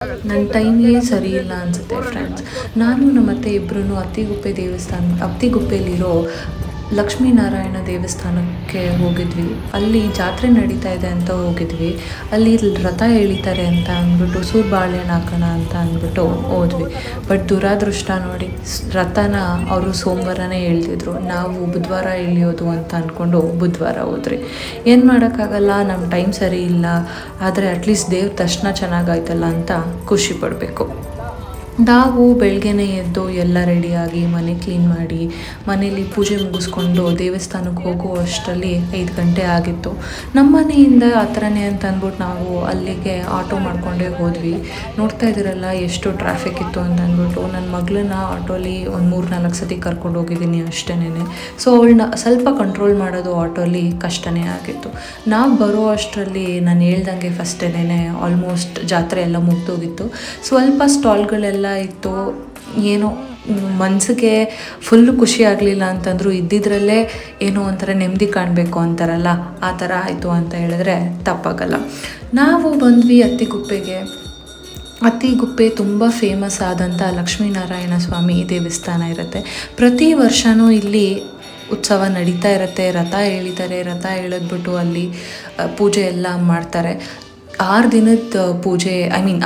ನನ್ನ ಟೈಮೇ ಸರಿ ಇಲ್ಲ ಅನಿಸುತ್ತೆ ಫ್ರೆಂಡ್ಸ್. ನಾನು ನಮ್ಮ ಅತ್ತೆ ಇಬ್ಬರೂ ಅತ್ತಿಗುಪ್ಪೆಯಲ್ಲಿರೋ ಲಕ್ಷ್ಮೀನಾರಾಯಣ ದೇವಸ್ಥಾನಕ್ಕೆ ಹೋಗಿದ್ವಿ. ಅಲ್ಲಿ ಜಾತ್ರೆ ನಡೀತಾ ಇದೆ ಅಂತ ಹೋಗಿದ್ವಿ. ಅಲ್ಲಿ ರಥ ಎಳಿತಾರೆ ಅಂತ ಅಂದ್ಬಿಟ್ಟು ಬಾಳೆಹಣ್ಣು ಹಾಕೋಣ ಅಂತ ಅಂದ್ಬಿಟ್ಟು ಹೋದ್ವಿ. ಬಟ್ ದುರಾದೃಷ್ಟ ನೋಡಿ, ರಥನ ಅವರು ಸೋಮವಾರನೇ ಎಳ್ದಿದ್ರು, ನಾವು ಬುಧವಾರ ಎಳಿಯೋದು ಅಂತ ಅಂದ್ಕೊಂಡು ಬುಧವಾರ ಹೋದ್ರಿ. ಏನು ಮಾಡೋಕ್ಕಾಗಲ್ಲ, ನಮ್ಮ ಟೈಮ್ ಸರಿ ಇಲ್ಲ. ಆದರೆ ಅಟ್ಲೀಸ್ಟ್ ದೇವ್ರ ದರ್ಶನ ಚೆನ್ನಾಗಾಯ್ತಲ್ಲ ಅಂತ ಖುಷಿ ಪಡಬೇಕು. ನಾವು ಬೆಳಗ್ಗೆನೇ ಎದ್ದು ಎಲ್ಲ ರೆಡಿಯಾಗಿ ಮನೆ ಕ್ಲೀನ್ ಮಾಡಿ ಮನೇಲಿ ಪೂಜೆ ಮುಗಿಸ್ಕೊಂಡು ದೇವಸ್ಥಾನಕ್ಕೆ ಹೋಗೋ ಅಷ್ಟರಲ್ಲಿ 5 ಗಂಟೆ ಆಗಿತ್ತು. ನಮ್ಮ ಮನೆಯಿಂದ ಹತ್ರನೇ ಅಂತ ಅಂದ್ಬಿಟ್ಟು ನಾವು ಅಲ್ಲಿಗೆ ಆಟೋ ಮಾಡ್ಕೊಂಡೇ ಹೋದ್ವಿ. ನೋಡ್ತಾ ಇದ್ದೀರಲ್ಲ ಎಷ್ಟು ಟ್ರಾಫಿಕ್ ಇತ್ತು ಅಂತ ಅಂದ್ಬಿಟ್ಟು. ನನ್ನ ಮಗಳನ್ನ ಆಟೋಲಿ ಒಂದು 3-4 ಸತಿ ಕರ್ಕೊಂಡು ಹೋಗಿದ್ದೀನಿ ಅಷ್ಟೇನೆ. ಸೊ ಅವಳನ್ನ ಸ್ವಲ್ಪ ಕಂಟ್ರೋಲ್ ಮಾಡೋದು ಆಟೋಲಿ ಕಷ್ಟನೇ ಆಗಿತ್ತು. ನಾವು ಬರೋ ಅಷ್ಟರಲ್ಲಿ ನಾನು ಹೇಳ್ದಂಗೆ ಫಸ್ಟೇನೆ ಆಲ್ಮೋಸ್ಟ್ ಜಾತ್ರೆ ಎಲ್ಲ ಮುಗ್ದೋಗಿತ್ತು. ಸ್ವಲ್ಪ ಸ್ಟಾಲ್ಗಳೆಲ್ಲ ಇತ್ತು. ಏನೋ ಮನಸ್ಸಿಗೆ ಫುಲ್ಲು ಖುಷಿ ಆಗಲಿಲ್ಲ ಅಂತಂದರೂ ಇದ್ದಿದ್ರಲ್ಲೇ ಏನೋ ಒಂಥರ ನೆಮ್ಮದಿ ಕಾಣಬೇಕು ಅಂತಾರಲ್ಲ, ಆ ಥರ ಆಯಿತು ಅಂತ ಹೇಳಿದ್ರೆ ತಪ್ಪಾಗಲ್ಲ. ನಾವು ಬಂದ್ವಿ ಅತ್ತಿಗುಪ್ಪೆಗೆ. ಅತ್ತಿಗುಪ್ಪೆ ತುಂಬ ಫೇಮಸ್ ಆದಂಥ ಲಕ್ಷ್ಮೀನಾರಾಯಣ ಸ್ವಾಮಿ ದೇವಸ್ಥಾನ ಇರುತ್ತೆ. ಪ್ರತಿ ವರ್ಷವೂ ಇಲ್ಲಿ ಉತ್ಸವ ನಡೀತಾ ಇರುತ್ತೆ. ರಥ ಎಳಿತಾರೆ, ರಥ ಎಳೆದ್ಬಿಟ್ಟು ಅಲ್ಲಿ ಪೂಜೆ ಎಲ್ಲ ಮಾಡ್ತಾರೆ. 6 ದಿನದ ಪೂಜೆ,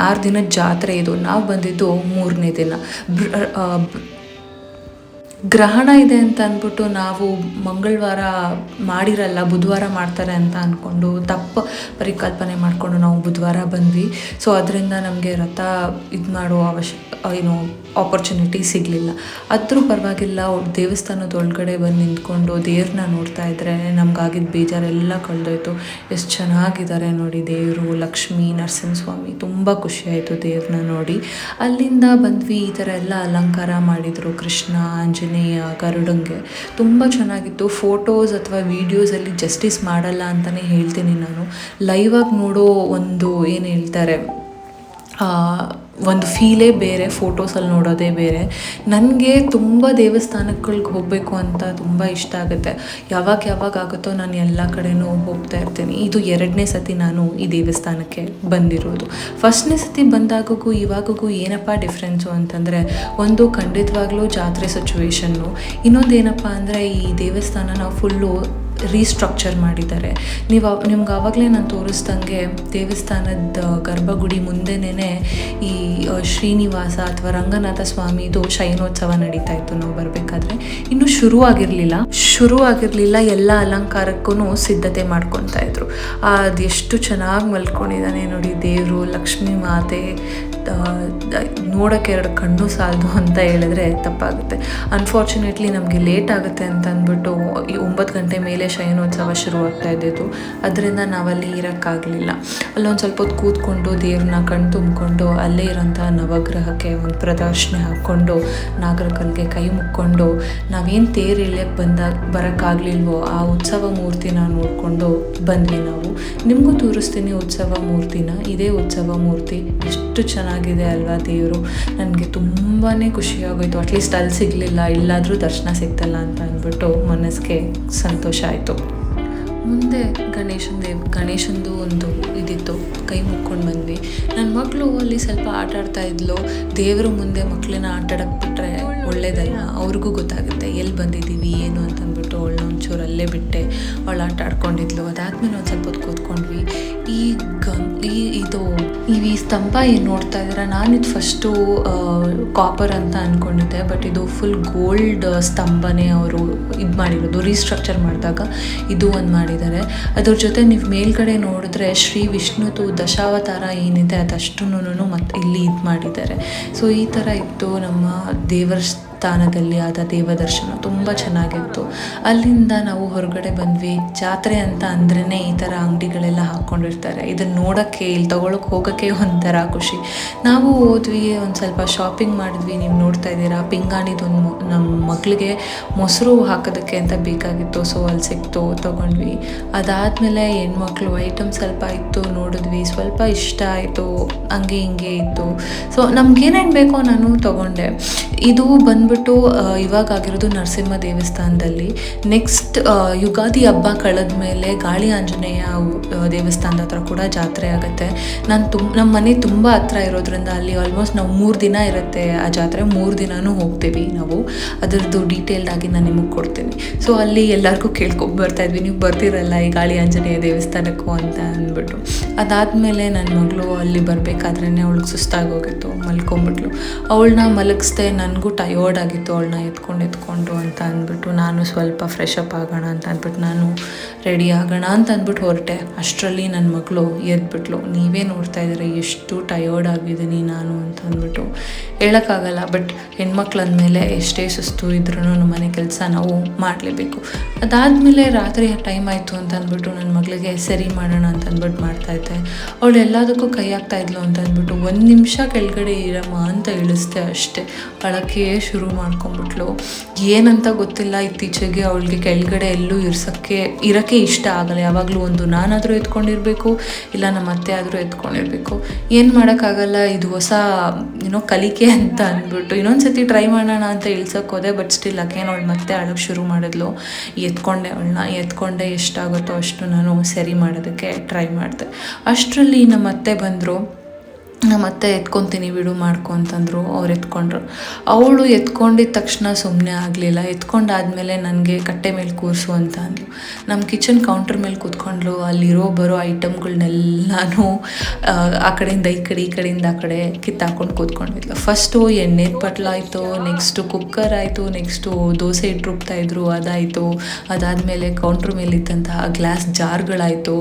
6 ದಿನದ ಜಾತ್ರೆ ಇದು. ನಾವು ಬಂದಿದ್ದು 3ನೇ ದಿನ. ಗ್ರಹಣ ಇದೆ ಅಂತ ಅಂದ್ಬಿಟ್ಟು ನಾವು ಮಂಗಳವಾರ ಮಾಡಿರಲ್ಲ, ಬುಧವಾರ ಮಾಡ್ತಾರೆ ಅಂತ ಅಂದ್ಕೊಂಡು ತಪ್ಪು ಪರಿಕಲ್ಪನೆ ಮಾಡಿಕೊಂಡು ನಾವು ಬುಧವಾರ ಬಂದ್ವಿ. ಸೊ ಅದರಿಂದ ನಮಗೆ ರಥ ಇದು ಮಾಡೋ ಆಪರ್ಚುನಿಟಿ ಸಿಗಲಿಲ್ಲ. ಆದರೂ ಪರವಾಗಿಲ್ಲ, ದೇವಸ್ಥಾನದ ಒಳಗಡೆ ಬಂದು ನಿಂತ್ಕೊಂಡು ದೇವ್ರನ್ನ ನೋಡ್ತಾ ಇದ್ದರೆ ನಮಗಾಗಿದ್ದ ಬೇಜಾರೆಲ್ಲ ಕಳೆದೋಯ್ತು. ಎಷ್ಟು ಚೆನ್ನಾಗಿದ್ದಾರೆ ನೋಡಿ ದೇವರು, ಲಕ್ಷ್ಮೀ ನರಸಿಂಹಸ್ವಾಮಿ. ತುಂಬ ಖುಷಿಯಾಯಿತು ದೇವ್ರನ್ನ ನೋಡಿ. ಅಲ್ಲಿಂದ ಬಂದ್ವಿ. ಈ ಥರ ಎಲ್ಲ ಅಲಂಕಾರ ಮಾಡಿದರು, ಕೃಷ್ಣ, ಆಂಜನೇಯ, ಗರುಡಂಗೆ. ತುಂಬ ಚೆನ್ನಾಗಿತ್ತು. ಫೋಟೋಸ್ ಅಥವಾ ವೀಡಿಯೋಸಲ್ಲಿ ಜಸ್ಟಿಸ್ ಮಾಡಲ್ಲ ಅಂತಲೇ ಹೇಳ್ತೀನಿ ನಾನು. ಲೈವಾಗಿ ನೋಡೋ ಒಂದು ಏನು ಹೇಳ್ತಾರೆ, ಒಂದು ಫೀಲೇ ಬೇರೆ, ಫೋಟೋಸಲ್ಲಿ ನೋಡೋದೇ ಬೇರೆ. ನನಗೆ ತುಂಬ ದೇವಸ್ಥಾನಗಳಿಗೆ ಹೋಗಬೇಕು ಅಂತ ತುಂಬ ಇಷ್ಟ ಆಗುತ್ತೆ. ಯಾವಾಗ ಆಗುತ್ತೋ ನಾನು ಎಲ್ಲ ಕಡೆನೂ ಹೋಗ್ತಾ ಇರ್ತೀನಿ. ಇದು 2ನೇ ಸತಿ ನಾನು ಈ ದೇವಸ್ಥಾನಕ್ಕೆ ಬಂದಿರೋದು. ಫಸ್ಟ್ನೇ ಸತಿ ಬಂದಾಗೂ ಇವಾಗೂ ಏನಪ್ಪ ಡಿಫ್ರೆನ್ಸು ಅಂತಂದರೆ, ಒಂದು ಖಂಡಿತವಾಗ್ಲೂ ಜಾತ್ರೆ ಸಿಚುವೇಶನ್ನು, ಇನ್ನೊಂದು ಏನಪ್ಪ ಅಂದರೆ ಈ ದೇವಸ್ಥಾನನ ಫುಲ್ಲು ರೀಸ್ಟ್ರಕ್ಚರ್ ಮಾಡಿದ್ದಾರೆ. ನಿಮ್ಗೆ ಆವಾಗಲೇ ನಾನು ತೋರಿಸ್ದಂಗೆ ದೇವಸ್ಥಾನದ ಗರ್ಭಗುಡಿ ಮುಂದೆನೇ ಈ ಶ್ರೀನಿವಾಸ ಅಥವಾ ರಂಗನಾಥ ಸ್ವಾಮಿದು ಶಯನೋತ್ಸವ ನಡೀತಾ ಇತ್ತು. ನಾವು ಬರಬೇಕಾದ್ರೆ ಇನ್ನೂ ಶುರು ಆಗಿರಲಿಲ್ಲ. ಎಲ್ಲ ಅಲಂಕಾರಕ್ಕೂ ಸಿದ್ಧತೆ ಮಾಡ್ಕೊತಾ ಇದ್ರು. ಅದೆಷ್ಟು ಚೆನ್ನಾಗಿ ಮಲ್ಕೊಂಡಿದ್ದಾನೆ ನೋಡಿ ದೇವರು. ಲಕ್ಷ್ಮೀ ಮಾತೆ ನೋಡೋಕ್ಕೆ 2 ಕಣ್ಣು ಸಾಲದು ಅಂತ ಹೇಳಿದ್ರೆ ತಪ್ಪಾಗುತ್ತೆ. ಅನ್ಫಾರ್ಚುನೇಟ್ಲಿ ನಮಗೆ ಲೇಟ್ ಆಗುತ್ತೆ ಅಂತ ಅಂದ್ಬಿಟ್ಟು 9 ಗಂಟೆ ಮೇಲೆ ಶಯನೋತ್ಸವ ಶುರುವಾಗ್ತಾ ಇದ್ದಿದ್ದು. ಅದರಿಂದ ನಾವಲ್ಲಿ ಇರೋಕ್ಕಾಗಲಿಲ್ಲ. ಅಲ್ಲೊಂದು ಸ್ವಲ್ಪ ಹೊತ್ತು ಕೂತ್ಕೊಂಡು ದೇವ್ರನ್ನ ಕಣ್ಣು ತುಂಬಿಕೊಂಡು ಅಲ್ಲೇ ಇರೋಂಥ ನವಗ್ರಹಕ್ಕೆ ಒಂದು ಪ್ರದರ್ಶನೆ ಹಾಕ್ಕೊಂಡು ನಾಗರಕಲ್ಗೆ ಕೈ ಮುಕ್ಕೊಂಡು ನಾವೇನು ತೇರು ಇಳಿಯಕ್ಕೆ ಬರೋಕ್ಕಾಗಲಿಲ್ವೋ ಆ ಉತ್ಸವ ಮೂರ್ತಿನ ನೋಡಿಕೊಂಡು ಬಂದ್ವಿ ನಾವು. ನಿಮಗೂ ತೋರಿಸ್ತೀನಿ ಉತ್ಸವ ಮೂರ್ತಿನ. ಇದೇ ಉತ್ಸವ ಮೂರ್ತಿ. ಎಷ್ಟು ಚೆನ್ನಾಗಿದೆ ಅಲ್ವಾ ದೇವರು. ನನಗೆ ತುಂಬಾ ಖುಷಿಯಾಗೋಯ್ತು. ಅಟ್ಲೀಸ್ಟ್ ಅಲ್ಲಿ ಸಿಗಲಿಲ್ಲ, ಇಲ್ಲಾದರೂ ದರ್ಶನ ಸಿಗ್ತಲ್ಲ ಅಂತ ಅಂದ್ಬಿಟ್ಟು ಮನಸ್ಸಿಗೆ ಸಂತೋಷ ಆಯಿತು. ಮುಂದೆ ಗಣೇಶಂದು ಒಂದು ಇದಿತ್ತು, ಕೈ ಮುಕ್ಕೊಂಡು ಬಂದ್ವಿ. ನನ್ನ ಮಗಳು ಅಲ್ಲಿ ಸ್ವಲ್ಪ ಆಟ ಆಡ್ತಾ ಇದ್ಲು. ದೇವರು ಮುಂದೆ ಮಕ್ಕಳನ್ನ ಆಟ ಆಡಕ್ಕೆ ಬಿಟ್ಟರೆ ಒಳ್ಳೇದಲ್ಲ, ಅವ್ರಿಗೂ ಗೊತ್ತಾಗುತ್ತೆ ಎಲ್ಲಿ ಬಂದಿದ್ದೀವಿ ಏನು ಅಂತ ಅಂದ್ಬಿಟ್ಟು. ಅವಳನ್ನ ಒಂಚೂರು ಅಲ್ಲೇ ಬಿಟ್ಟೆ, ಅವಳು ಆಟ ಆಡ್ಕೊಂಡಿದ್ಲು. ಅದಾದಮೇಲೆ ಒಂದು ಸ್ವಲ್ಪ ಹೊತ್ತು ಕೂತ್ಕೊಂಡ್ವಿ. ಈ ಸ್ತಂಭ ಏನು ನೋಡ್ತಾ ಇದ್ದೀರಾ, ನಾನಿದು ಫಸ್ಟು ಕಾಪರ್ ಅಂತ ಅಂದ್ಕೊಂಡಿದ್ದೆ. ಬಟ್ ಇದು ಫುಲ್ ಗೋಲ್ಡ್ ಸ್ತಂಭನೇ ಅವರು ಇದು ಮಾಡಿರೋದು. ರೀಸ್ಟ್ರಕ್ಚರ್ ಮಾಡಿದಾಗ ಇದು ಒಂದು ಮಾಡಿದ್ದಾರೆ. ಅದ್ರ ಜೊತೆ ನೀವು ಮೇಲ್ಗಡೆ ನೋಡಿದ್ರೆ ಶ್ರೀ ವಿಷ್ಣುದು ದಶಾವತಾರ ಏನಿದೆ ಅದಷ್ಟೂ ಮತ್ತೆ ಇಲ್ಲಿ ಇದು ಮಾಡಿದ್ದಾರೆ. ಸೊ ಈ ಥರ ಇತ್ತು ನಮ್ಮ ದೇವಸ್ಥಾನದಲ್ಲಿ ಆದ ದೇವದರ್ಶನ. ತುಂಬ ಚೆನ್ನಾಗಿತ್ತು. ಅಲ್ಲಿಂದ ನಾವು ಹೊರಗಡೆ ಬಂದ್ವಿ. ಜಾತ್ರೆ ಅಂತ ಅಂದ್ರೇ ಈ ಥರ ಅಂಗಡಿಗಳೆಲ್ಲ ಹಾಕ್ಕೊಂಡಿರ್ತಾರೆ. ಇದನ್ನು ನೋಡೋಕ್ಕೆ, ಇಲ್ಲಿ ತೊಗೊಳಕ್ಕೆ ಹೋಗೋಕ್ಕೆ ಒಂಥರ ಖುಷಿ. ನಾವು ಹೋದ್ವಿ, ಒಂದು ಸ್ವಲ್ಪ ಶಾಪಿಂಗ್ ಮಾಡಿದ್ವಿ. ನೀವು ನೋಡ್ತಾ ಇದ್ದೀರಾ, ಪಿಂಗಾಣಿದೊಂದು ನಮ್ಮ ಮಗಳಿಗೆ ಮೊಸರು ಹಾಕೋದಕ್ಕೆ ಅಂತ ಬೇಕಾಗಿತ್ತು. ಸೊ ಅಲ್ಲಿ ಸಿಕ್ತು, ತೊಗೊಂಡ್ವಿ. ಅದಾದಮೇಲೆ ಹೆಣ್ಮಕ್ಳು ಐಟಮ್ ಸ್ವಲ್ಪ ಇತ್ತು, ನೋಡಿದ್ವಿ. ಸ್ವಲ್ಪ ಇಷ್ಟ ಆಯಿತು, ಹಂಗೆ ಹಿಂಗೆ ಇತ್ತು. ಸೊ ನಮ್ಗೇನೇನು ಬೇಕೋ ನಾನು ತೊಗೊಂಡೆ. ಇದು ಬಂದ್ಬಿಟ್ಟು ಬಂದ್ಬಿಟ್ಟು ಇವಾಗ ಆಗಿರೋದು ನರಸಿಂಹ ದೇವಸ್ಥಾನದಲ್ಲಿ. ನೆಕ್ಸ್ಟ್ ಯುಗಾದಿ ಹಬ್ಬ ಕಳೆದ ಮೇಲೆ ಗಾಳಿ ಆಂಜನೇಯ ದೇವಸ್ಥಾನದ ಹತ್ರ ಕೂಡ ಜಾತ್ರೆ ಆಗುತ್ತೆ. ನಮ್ಮ ಮನೆ ತುಂಬ ಹತ್ರ ಇರೋದ್ರಿಂದ ಅಲ್ಲಿ ಆಲ್ಮೋಸ್ಟ್ ನಾವು 3 ದಿನ ಇರುತ್ತೆ ಆ ಜಾತ್ರೆ. 3 ದಿನವೂ ಹೋಗ್ತೀವಿ ನಾವು. ಅದರದ್ದು ಡೀಟೇಲ್ಡಾಗಿ ನಾನು ನಿಮಗೆ ಕೊಡ್ತೀನಿ. ಸೊ ಅಲ್ಲಿ ಎಲ್ಲರಿಗೂ ಬರ್ತಾಯಿದ್ವಿ, ನೀವು ಬರ್ತಿರಲ್ಲ ಈ ಗಾಳಿ ಆಂಜನೇಯ ದೇವಸ್ಥಾನಕ್ಕೂ ಅಂತ ಅಂದ್ಬಿಟ್ಟು. ಅದಾದಮೇಲೆ ನನ್ನ ಮಗಳು ಅಲ್ಲಿ ಬರಬೇಕಾದ್ರೇ ಅವಳಿಗೆ ಸುಸ್ತಾಗೋಗಿತ್ತು, ಮಲ್ಕೊಂಬಿಟ್ಲು. ಅವಳನ್ನ ಮಲಗಿಸ್ದೆ, ನನಗೂ ಟಯರ್ಡ್ ಆಗಿತ್ತು ಅವಳನ್ನ ಎತ್ಕೊಂಡು ಅಂತ ಅಂದ್ಬಿಟ್ಟು ನಾನು ಸ್ವಲ್ಪ ಫ್ರೆಶ್ ಅಪ್ ಆಗೋಣ ಅಂತ ಅಂದ್ಬಿಟ್ಟು ನಾನು ರೆಡಿ ಆಗೋಣ ಅಂತ ಅಂದ್ಬಿಟ್ಟು ಹೊರಟೆ. ಅಷ್ಟರಲ್ಲಿ ನನ್ನ ಮಗಳು ಎದ್ಬಿಟ್ಲು. ನೀವೇ ನೋಡ್ತಾ ಇದ್ದೀರ ಎಷ್ಟು ಟಯರ್ಡ್ ಆಗಿದ್ದೀನಿ ನಾನು ಅಂತ ಅಂದ್ಬಿಟ್ಟು. ಹೇಳೋಕ್ಕಾಗಲ್ಲ, ಬಟ್ ಹೆಣ್ಮಕ್ಳು ಅಂದಮೇಲೆ ಎಷ್ಟೇ ಸುಸ್ತು ಇದ್ರೂ ಮನೆ ಕೆಲಸ ನಾವು ಮಾಡಲೇಬೇಕು. ಅದಾದಮೇಲೆ ರಾತ್ರಿ ಟೈಮ್ ಆಯಿತು ಅಂತ ಅಂದ್ಬಿಟ್ಟು ನನ್ನ ಮಗಳಿಗೆ ಸರಿ ಮಾಡೋಣ ಅಂತ ಅಂದ್ಬಿಟ್ಟು ಮಾಡ್ತಾಯಿದ್ದೆ. ಅವಳು ಎಲ್ಲದಕ್ಕೂ ಕೈ ಹಾಕ್ತಾಯಿದ್ಲು ಅಂತ ಅಂದ್ಬಿಟ್ಟು 1 ನಿಮಿಷ ಕೆಳಗಡೆ ಇರಮ್ಮ ಅಂತ ಇಳಿಸ್ದೆ ಅಷ್ಟೇ. ಅಳಕ್ಕೆ ಶುರು ಮಾಡ್ಕೊಂಬಿಟ್ಲು. ಏನಂತ ಗೊತ್ತಿಲ್ಲ, ಇತ್ತೀಚೆಗೆ ಅವಳಿಗೆ ಕೆಳಗಡೆ ಎಲ್ಲೂ ಇರೋಕ್ಕೆ ಇಷ್ಟ ಆಗಲ್ಲ. ಯಾವಾಗಲೂ ಒಂದು ನಾನಾದರೂ ಎತ್ಕೊಂಡಿರಬೇಕು, ಇಲ್ಲ ನಮ್ಮ ಅತ್ತೆ ಆದರೂ ಎತ್ಕೊಂಡಿರಬೇಕು. ಏನು ಮಾಡೋಕ್ಕಾಗಲ್ಲ, ಇದು ಹೊಸ ಕಲಿಕೆ ಅಂತ ಅಂದ್ಬಿಟ್ಟು ಇನ್ನೊಂದು ಸತಿ ಟ್ರೈ ಮಾಡೋಣ ಅಂತ ಇಳ್ಸೋಕೆ ಹೋದೆ. ಬಟ್ ಸ್ಟಿಲ್ ಅಕೇನು ಅವಳು ಮತ್ತೆ ಅಳಕ್ಕೆ ಶುರು ಮಾಡಿದ್ಲು. ಎತ್ಕೊಂಡೆ ಎಷ್ಟಾಗುತ್ತೋ ಅಷ್ಟು ನಾನು ಸರಿ ಮಾಡೋದಕ್ಕೆ ಟ್ರೈ ಮಾಡಿದೆ. ಅಷ್ಟರಲ್ಲಿ ನಮ್ಮ ಅತ್ತೆ ಬಂದರು. ನಮ್ಮ ಅತ್ತೆ ಎತ್ಕೊತೀನಿ ಬಿಡು ಮಾಡ್ಕೊ ಅಂತಂದರು. ಅವ್ರು ಎತ್ಕೊಂಡ್ರು. ಅವಳು ಎತ್ಕೊಂಡಿದ್ದ ತಕ್ಷಣ ಸುಮ್ಮನೆ ಆಗಲಿಲ್ಲ. ಎತ್ಕೊಂಡಾದ್ಮೇಲೆ ನನಗೆ ಕಟ್ಟೆ ಮೇಲೆ ಕೂರಿಸು ಅಂತ ಅಂದ್ಲು. ನಮ್ಮ ಕಿಚನ್ ಕೌಂಟ್ರ್ ಮೇಲೆ ಕೂತ್ಕೊಂಡ್ಲು. ಅಲ್ಲಿರೋ ಬರೋ ಐಟಮ್ಗಳನ್ನೆಲ್ಲನೂ ಆ ಕಡೆಯಿಂದ ಈ ಕಡೆಯಿಂದ ಆ ಕಡೆ ಕಿತ್ತಾಕೊಂಡು ಕೂತ್ಕೊಂಡಿದ್ಲು. ಫಸ್ಟು ಎಣ್ಣೆದ ಪಟ್ಲಾಯಿತು, ನೆಕ್ಸ್ಟು ಕುಕ್ಕರ್ ಆಯಿತು, ನೆಕ್ಸ್ಟು ದೋಸೆ ಇಟ್ಟು ರುಬ್ತಾಯಿದ್ರು ಅದಾಯಿತು. ಅದಾದಮೇಲೆ ಕೌಂಟ್ರ್ ಮೇಲಿದ್ದಂತಹ ಗ್ಲಾಸ್ ಜಾರ್ಗಳಾಯಿತು.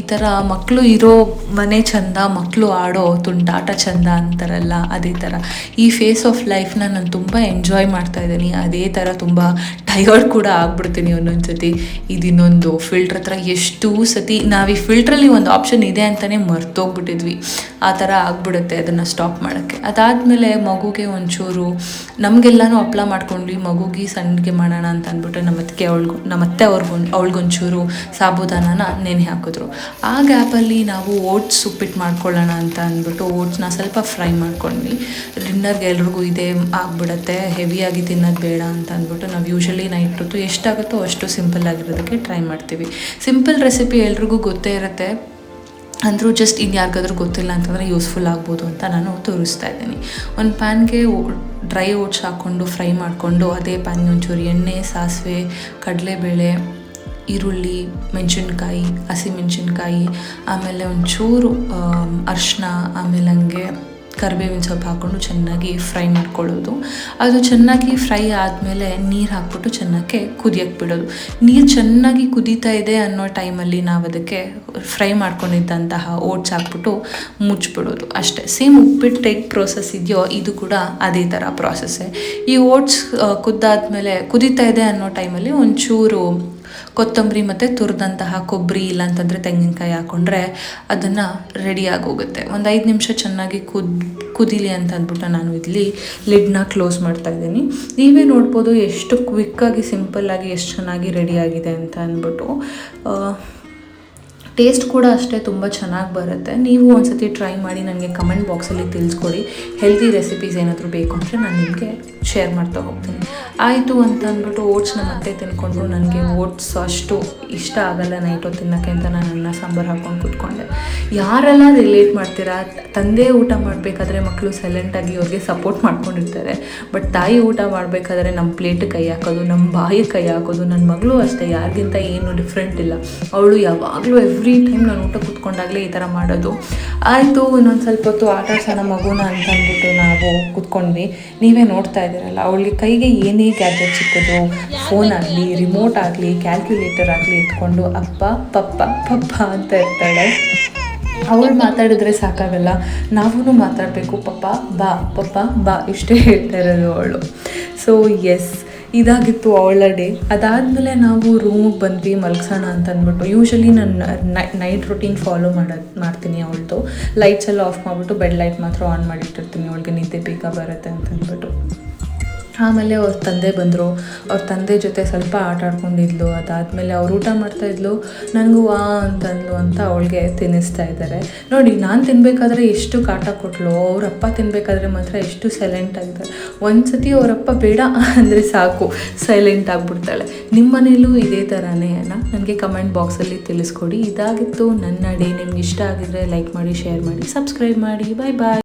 ಈ ಥರ ಮಕ್ಕಳು ಇರೋ ಮನೆ ಚಂದ, ಮಕ್ಕಳು ಆಡೋ ತುಂಟಾಟ ಚಂದ ಅಂತಾರಲ್ಲ, ಅದೇ ಥರ ಈ ಫೇಸ್ ಆಫ್ ಲೈಫ್ನ ನಾನು ತುಂಬ ಎಂಜಾಯ್ ಮಾಡ್ತಾಯಿದ್ದೀನಿ. ಅದೇ ಥರ ತುಂಬ ಟಯರ್ಡ್ ಕೂಡ ಆಗ್ಬಿಡ್ತೀನಿ ಒಂದೊಂದು ಸತಿ. ಇದಿನ್ನೊಂದು ಫಿಲ್ಟ್ರ್ ಹತ್ರ ಎಷ್ಟು ಸತಿ ನಾವು ಈ ಫಿಲ್ಟ್ರಲ್ಲಿ ಒಂದು ಆಪ್ಷನ್ ಇದೆ ಅಂತಲೇ ಮರ್ತೋಗ್ಬಿಟ್ಟಿದ್ವಿ. ಆ ಥರ ಆಗ್ಬಿಡುತ್ತೆ ಅದನ್ನು ಸ್ಟಾಪ್ ಮಾಡೋಕ್ಕೆ. ಅದಾದಮೇಲೆ ಮಗುಗೆ ಒಂಚೂರು ನಮಗೆಲ್ಲನೂ ಹಪ್ಳ ಮಾಡ್ಕೊಂಡ್ವಿ. ಮಗುಗೆ ಸಣ್ಣಗೆ ಮಾಡೋಣ ಅಂತ ಅಂದ್ಬಿಟ್ಟು ನಮ್ಮತ್ತೆ ಅವ್ಳಿಗೊಂಚೂರು ಸಾಬುದಾನನ ನೆನೆ ಹಾಕಿದ್ರು. ಆ ಗ್ಯಾಪಲ್ಲಿ ನಾವು ಓಟ್ಸ್ ಉಪ್ಪಿಟ್ಟು ಮಾಡ್ಕೊಳ್ಳೋಣ ಅಂತ ಅಂದ್ಬಿಟ್ಟು ಓಟ್ಸ್ನ ಸ್ವಲ್ಪ ಫ್ರೈ ಮಾಡ್ಕೊಂಡ್ವಿ. ಡಿನ್ನರ್ಗೆ ಎಲ್ರಿಗೂ ಇದೇ ಆಗಿಬಿಡುತ್ತೆ, ಹೆವಿಯಾಗಿ ತಿನ್ನೋದು ಬೇಡ ಅಂತ ಅಂದ್ಬಿಟ್ಟು ನಾವು ಯೂಶಲಿ ನೈಟ್ ಹೊತ್ತು ಎಷ್ಟಾಗುತ್ತೋ ಅಷ್ಟು ಸಿಂಪಲ್ ಆಗಿರೋದಕ್ಕೆ ಟ್ರೈ ಮಾಡ್ತೀವಿ. ಸಿಂಪಲ್ ರೆಸಿಪಿ ಎಲ್ರಿಗೂ ಗೊತ್ತೇ ಇರುತ್ತೆ, ಅಂದರೂ ಜಸ್ಟ್ ಇನ್ಯಾರಿಗಾದ್ರೂ ಗೊತ್ತಿಲ್ಲ ಅಂತಂದರೆ ಯೂಸ್ಫುಲ್ ಆಗ್ಬೋದು ಅಂತ ನಾನು ತೋರಿಸ್ತಾ ಇದ್ದೀನಿ. ಒಂದು ಪ್ಯಾನ್ಗೆ ಡ್ರೈ ಓಟ್ಸ್ ಹಾಕ್ಕೊಂಡು ಫ್ರೈ ಮಾಡಿಕೊಂಡು ಅದೇ ಪ್ಯಾನ್ಗೆ ಒಂಚೂರು ಎಣ್ಣೆ, ಸಾಸಿವೆ, ಕಡಲೆಬೇಳೆ, ಈರುಳ್ಳಿ, ಮೆಣಸಿನ್ಕಾಯಿ, ಹಸಿಮೆಣಸಿನ್ಕಾಯಿ, ಆಮೇಲೆ ಒಂಚೂರು ಅರಿಶಿನ, ಆಮೇಲೆ ಹಂಗೆ ಕರಿಬೇವಿನ ಸೊಪ್ಪು ಹಾಕ್ಕೊಂಡು ಚೆನ್ನಾಗಿ ಫ್ರೈ ಮಾಡ್ಕೊಳ್ಳೋದು. ಅದು ಚೆನ್ನಾಗಿ ಫ್ರೈ ಆದಮೇಲೆ ನೀರು ಹಾಕ್ಬಿಟ್ಟು ಚೆನ್ನಾಗಿ ಕುದಿಯಕ್ಕೆ ಬಿಡೋದು. ನೀರು ಚೆನ್ನಾಗಿ ಕುದೀತಾ ಇದೆ ಅನ್ನೋ ಟೈಮಲ್ಲಿ ನಾವು ಅದಕ್ಕೆ ಫ್ರೈ ಮಾಡ್ಕೊಂಡಿದ್ದಂತಹ ಓಟ್ಸ್ ಹಾಕ್ಬಿಟ್ಟು ಮುಚ್ಚಿಬಿಡೋದು ಅಷ್ಟೇ. ಸೇಮ್ ಉಪ್ಪಿಟ್ಟು ಹೇಗೆ ಪ್ರೋಸೆಸ್ ಇದೆಯೋ ಇದು ಕೂಡ ಅದೇ ಥರ ಪ್ರಾಸೆಸ್ಸೇ. ಈ ಓಟ್ಸ್ ಕುದ್ದಾದ್ಮೇಲೆ ಕುದೀತಾ ಇದೆ ಅನ್ನೋ ಟೈಮಲ್ಲಿ ಒಂಚೂರು ಕೊತ್ತಂಬರಿ ಮತ್ತು ತುರಿದಂತಹ ಕೊಬ್ಬರಿ ಇಲ್ಲಾಂತಂದರೆ ತೆಂಗಿನಕಾಯಿ ಹಾಕ್ಕೊಂಡ್ರೆ ಅದನ್ನು ರೆಡಿಯಾಗಿ ಹೋಗುತ್ತೆ. ಒಂದು 5 ನಿಮಿಷ ಚೆನ್ನಾಗಿ ಕುದೀಲಿ ಅಂತ ಅಂದ್ಬಿಟ್ಟು ನಾನು ಇಲ್ಲಿ ಲಿಡ್ನ ಕ್ಲೋಸ್ ಮಾಡ್ತಾಯಿದ್ದೀನಿ. ನೀವೇ ನೋಡ್ಬೋದು ಎಷ್ಟು ಕ್ವಿಕ್ಕಾಗಿ ಸಿಂಪಲ್ಲಾಗಿ ಎಷ್ಟು ಚೆನ್ನಾಗಿ ರೆಡಿಯಾಗಿದೆ ಅಂತ ಅಂದ್ಬಿಟ್ಟು. ಟೇಸ್ಟ್ ಕೂಡ ಅಷ್ಟೇ ತುಂಬ ಚೆನ್ನಾಗಿ ಬರುತ್ತೆ. ನೀವು ಒಂದು ಸತಿ ಟ್ರೈ ಮಾಡಿ ನನಗೆ ಕಮೆಂಟ್ ಬಾಕ್ಸಲ್ಲಿ ತಿಳಿಸ್ಕೊಡಿ. ಹೆಲ್ದಿ ರೆಸಿಪೀಸ್ ಏನಾದರೂ ಬೇಕು ಅಂದರೆ ನಾನು ನಿಮಗೆ ಶೇರ್ ಮಾಡ್ತಾ ಹೋಗ್ತೀನಿ. ಆಯಿತು ಅಂತ ಅಂದ್ಬಿಟ್ಟು ಓಟ್ಸ್ನ ಮತ್ತೆ ತಿನ್ಕೊಂಡ್ರು. ನನಗೆ ಓಟ್ಸ್ ಅಷ್ಟು ಇಷ್ಟ ಆಗಲ್ಲ ನೈಟ್ ಹೊತ್ತು ತಿನ್ನೋಕ್ಕೆ ಅಂತ ನಾನು ಅನ್ನ ಸಾಂಬಾರು ಹಾಕ್ಕೊಂಡು ಕೂತ್ಕೊಂಡೆ. ಯಾರೆಲ್ಲ ರಿಲೇಟ್ ಮಾಡ್ತೀರಾ? ತಂದೆ ಊಟ ಮಾಡಬೇಕಾದ್ರೆ ಮಕ್ಕಳು ಸೈಲೆಂಟಾಗಿ ಅವ್ರಿಗೆ ಸಪೋರ್ಟ್ ಮಾಡ್ಕೊಂಡಿರ್ತಾರೆ. ಬಟ್ ತಾಯಿ ಊಟ ಮಾಡಬೇಕಾದ್ರೆ ನಮ್ಮ ಪ್ಲೇಟಿಗೆ ಕೈ ಹಾಕೋದು, ನಮ್ಮ ಬಾಯಿಗೆ ಕೈ ಹಾಕೋದು. ನನ್ನ ಮಗಳು ಅಷ್ಟೇ, ಯಾರಿಗಿಂತ ಏನು ಡಿಫ್ರೆಂಟ್ ಇಲ್ಲ. ಅವಳು ಯಾವಾಗಲೂ ಎವ್ರಿ ಟೈಮ್ ನಾನು ಊಟ ಕೂತ್ಕೊಂಡಾಗಲೇ ಈ ಥರ ಮಾಡೋದು. ಆಯಿತು, ಇನ್ನೊಂದು ಸ್ವಲ್ಪ ಹೊತ್ತು ಆಟ ಆಡ್ಸೋಣ ಮಗುನ ಅಂತ ಅಂದ್ಬಿಟ್ಟು ನಾವು ಕೂತ್ಕೊಂಡ್ವಿ. ನೀವೇ ನೋಡ್ತಾ ಇದ್ದೀರಲ್ಲ, ಅವಳಿಗೆ ಕೈಗೆ ಏನೇ ಗ್ಯಾಜೆಟ್ ಸಿಕ್ಕೋದು, ಫೋನ್ ಆಗಲಿ, ರಿಮೋಟ್ ಆಗಲಿ, ಕ್ಯಾಲ್ಕ್ಯುಲೇಟರ್ ಆಗಲಿ ಎತ್ಕೊಂಡು ಅಪ್ಪ ಪಪ್ಪ ಪಪ್ಪ ಅಂತ ಇರ್ತಾಳೆ. ಅವಳು ಮಾತಾಡಿದ್ರೆ ಸಾಕಾಗಲ್ಲ, ನಾವೂ ಮಾತಾಡಬೇಕು. ಪಪ್ಪ ಬಾ, ಪಪ್ಪ ಬಾ, ಇಷ್ಟೇ ಹೇಳ್ತಾ ಇರೋದು ಅವಳು. ಸೊ ಎಸ್, ಇದಾಗಿತ್ತು ಅವಳ ಡೇ. ಅದಾದಮೇಲೆ ನಾವು ರೂಮಿಗೆ ಬಂದ್ವಿ ಮಲಗಿಸೋಣ ಅಂತ ಅಂದ್ಬಿಟ್ಟು. ಯೂಶಲಿ ನಾನು ನೈಟ್ ರೊಟೀನ್ ಫಾಲೋ ಮಾಡ್ತೀನಿ ಅವಳದು. ಲೈಟ್ಸ್ ಎಲ್ಲ ಆಫ್ ಮಾಡಿಬಿಟ್ಟು ಬೆಡ್ ಲೈಟ್ ಮಾತ್ರ ಆನ್ ಮಾಡಿಟ್ಟಿರ್ತೀನಿ, ಅವಳಿಗೆ ನಿದ್ದೆ ಬೇಗ ಬರುತ್ತೆ ಅಂತ ಅಂದ್ಬಿಟ್ಟು. ಆಮೇಲೆ ಅವ್ರ ತಂದೆ ಬಂದರು. ಅವ್ರ ತಂದೆ ಜೊತೆ ಸ್ವಲ್ಪ ಆಟ ಆಡ್ಕೊಂಡಿದ್ಲು. ಅದಾದಮೇಲೆ ಅವ್ರು ಊಟ ಮಾಡ್ತಾಯಿದ್ಲು. ನನಗೂ ವಾ ಅಂತಂದ್ಲು ಅಂತ ಅವಳಿಗೆ ತಿನ್ನಿಸ್ತಾ ಇದ್ದಾರೆ. ನೋಡಿ, ನಾನು ತಿನ್ನಬೇಕಾದ್ರೆ ಎಷ್ಟು ಕಾಟ ಕೊಟ್ಟಳು, ಅವರಪ್ಪ ತಿನ್ನಬೇಕಾದ್ರೆ ಮಾತ್ರ ಎಷ್ಟು ಸೈಲೆಂಟ್ ಆಗಿದ್ದಾರೆ. ಒಂದು ಸತಿ ಅವರಪ್ಪ ಬೇಡ ಅಂದರೆ ಸಾಕು, ಸೈಲೆಂಟ್ ಆಗಿಬಿಡ್ತಾಳೆ. ನಿಮ್ಮ ಮನೇಲೂ ಇದೇ ಥರನೇ ನನಗೆ ಕಮೆಂಟ್ ಬಾಕ್ಸಲ್ಲಿ ತಿಳಿಸ್ಕೊಡಿ. ಇದಾಗಿತ್ತು ನನ್ನ ಡೇ. ನಿಮ್ಗೆ ಇಷ್ಟ ಆಗಿದ್ರೆ ಲೈಕ್ ಮಾಡಿ, ಶೇರ್ ಮಾಡಿ, ಸಬ್ಸ್ಕ್ರೈಬ್ ಮಾಡಿ. ಬಾಯ್ ಬಾಯ್.